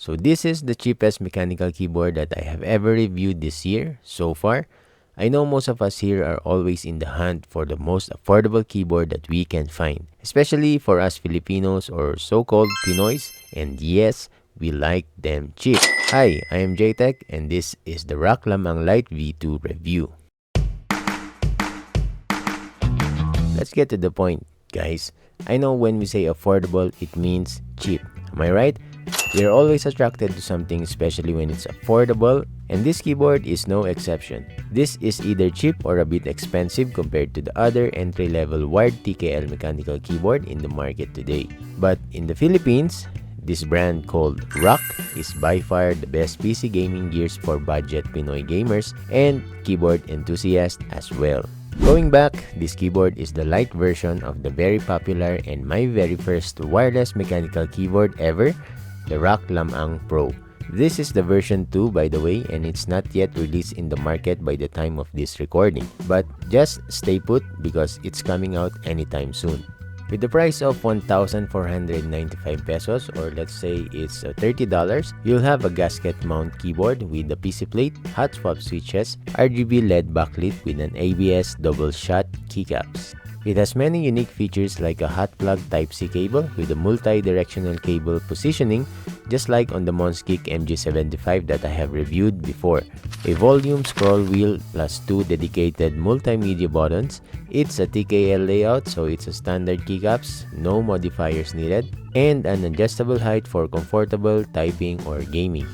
So this is the cheapest mechanical keyboard that I have ever reviewed this year so far. I know most of us here are always in the hunt for the most affordable keyboard that we can find, especially for us Filipinos or so-called Pinoys, and yes, we like them cheap. Hi, I am JTECH and this is the RAKK LAM-ANG LITE V2 review. Let's get to the point, guys. I know when we say affordable, it means cheap. Am I right? We are always attracted to something, especially when it's affordable, and this keyboard is no exception. This is either cheap or a bit expensive compared to the other entry-level wired TKL mechanical keyboard in the market today. But in the Philippines, this brand called RAKK is by far the best PC gaming gears for budget Pinoy gamers and keyboard enthusiasts as well. Going back, this keyboard is the light version of the very popular and my very first wireless mechanical keyboard ever, the RAKK LAM-ANG Pro. This is the version 2 by the way, and it's not yet released in the market by the time of this recording. But just stay put because it's coming out anytime soon. With the price of 1,495 pesos, or let's say it's $30, you'll have a gasket mount keyboard with a PC plate, hot swap switches, RGB LED backlit with an ABS double shot keycaps. It has many unique features like a hot plug Type-C cable with a multi-directional cable positioning, just like on the Monskick MG75 that I have reviewed before. A volume scroll wheel plus 2 dedicated multimedia buttons. It's a TKL layout, so it's a standard keycaps, no modifiers needed, and an adjustable height for comfortable typing or gaming.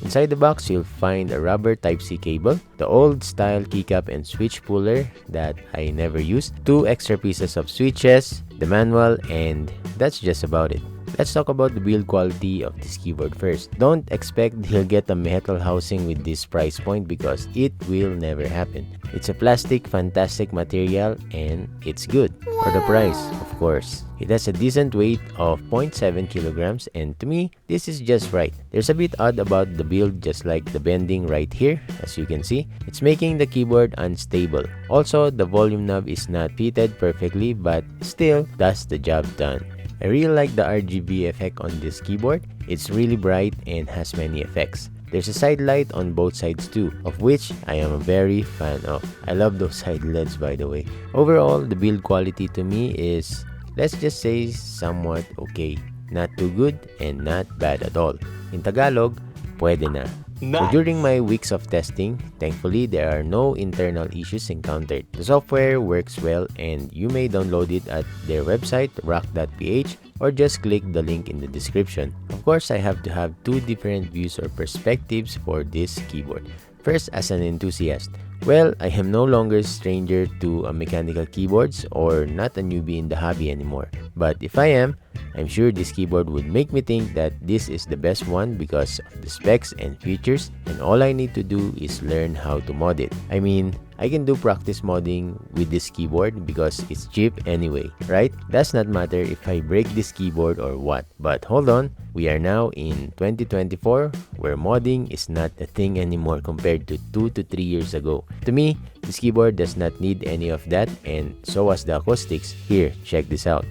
Inside the box, you'll find a rubber Type-C cable, the old-style keycap and switch puller that I never used, 2 extra pieces of switches, the manual, and that's just about it. Let's talk about the build quality of this keyboard first. Don't expect you'll get a metal housing with this price point because it will never happen. It's a plastic, fantastic material and it's good. For the price, of course. It has a decent weight of 0.7 kilograms and to me, this is just right. There's a bit odd about the build, just like the bending right here, as you can see. It's making the keyboard unstable. Also, the volume knob is not fitted perfectly but still does the job done. I really like the RGB effect on this keyboard. It's really bright and has many effects. There's a side light on both sides too, of which I am a very fan of. I love those side LEDs by the way. Overall, the build quality to me is, let's just say, somewhat okay. Not too good and not bad at all. In Tagalog, pwede na. So during my weeks of testing, thankfully there are no internal issues encountered. The software works well and you may download it at their website, Rakk.ph, or just click the link in the description. Of course, I have to have 2 different views or perspectives for this keyboard. First, as an enthusiast. Well, I am no longer a stranger to mechanical keyboards or not a newbie in the hobby anymore. But if I am, I'm sure this keyboard would make me think that this is the best one because of the specs and features, and all I need to do is learn how to mod it. I mean, I can do practice modding with this keyboard because it's cheap anyway, right? Does not matter if I break this keyboard or what. But hold on, we are now in 2024 where modding is not a thing anymore compared to 2 to 3 years ago. To me, this keyboard does not need any of that, and so as the acoustics. Here, check this out.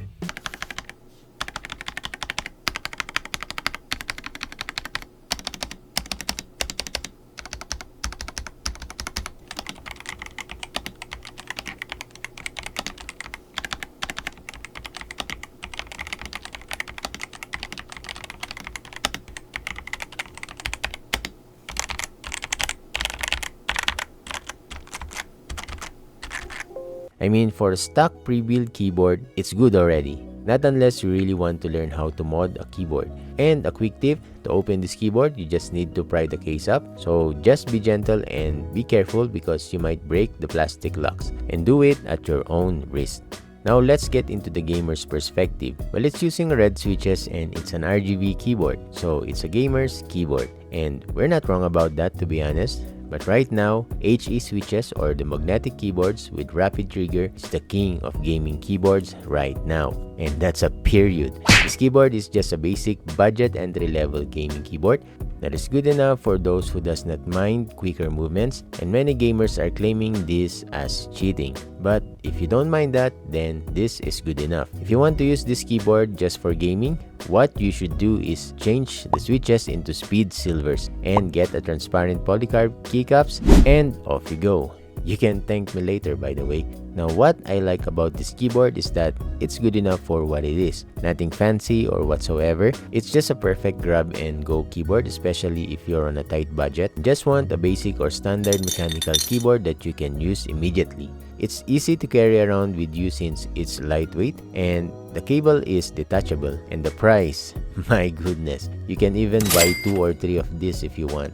I mean, for a stock pre-built keyboard, it's good already. Not unless you really want to learn how to mod a keyboard. And a quick tip, to open this keyboard, you just need to pry the case up. So just be gentle and be careful because you might break the plastic locks. And do it at your own risk. Now let's get into the gamer's perspective. Well, it's using red switches and it's an RGB keyboard. So it's a gamer's keyboard. And we're not wrong about that, to be honest. But right now, HE switches or the magnetic keyboards with rapid trigger is the king of gaming keyboards right now. And that's a period. This keyboard is just a basic budget entry-level gaming keyboard. that is good enough for those who does not mind quicker movements, and many gamers are claiming this as cheating. But if you don't mind that, then this is good enough. If you want to use this keyboard just for gaming, what you should do is change the switches into speed silvers and get a transparent polycarb keycaps, and off you go. You can thank me later, by the way. Now, what I like about this keyboard is that it's good enough for what it is. Nothing fancy or whatsoever. It's just a perfect grab and go keyboard, especially if you're on a tight budget. Just want a basic or standard mechanical keyboard that you can use immediately. It's easy to carry around with you since it's lightweight and the cable is detachable. And the price, my goodness, you can even buy 2 or 3 of this if you want.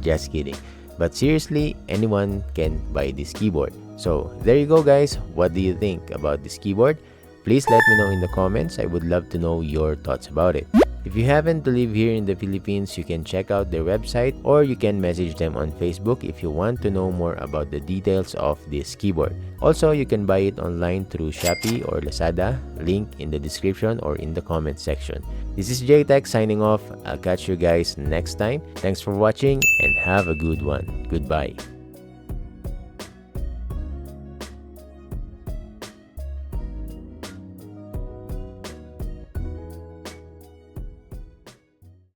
Just kidding. But seriously, anyone can buy this keyboard. So there you go, guys. What do you think about this keyboard? Please let me know in the comments. I would love to know your thoughts about it. If you happen to live here in the Philippines, you can check out their website or you can message them on Facebook if you want to know more about the details of this keyboard. Also, you can buy it online through Shopee or Lazada, link in the description or in the comment section. This is JTECH signing off. I'll catch you guys next time. Thanks for watching and have a good one. Goodbye.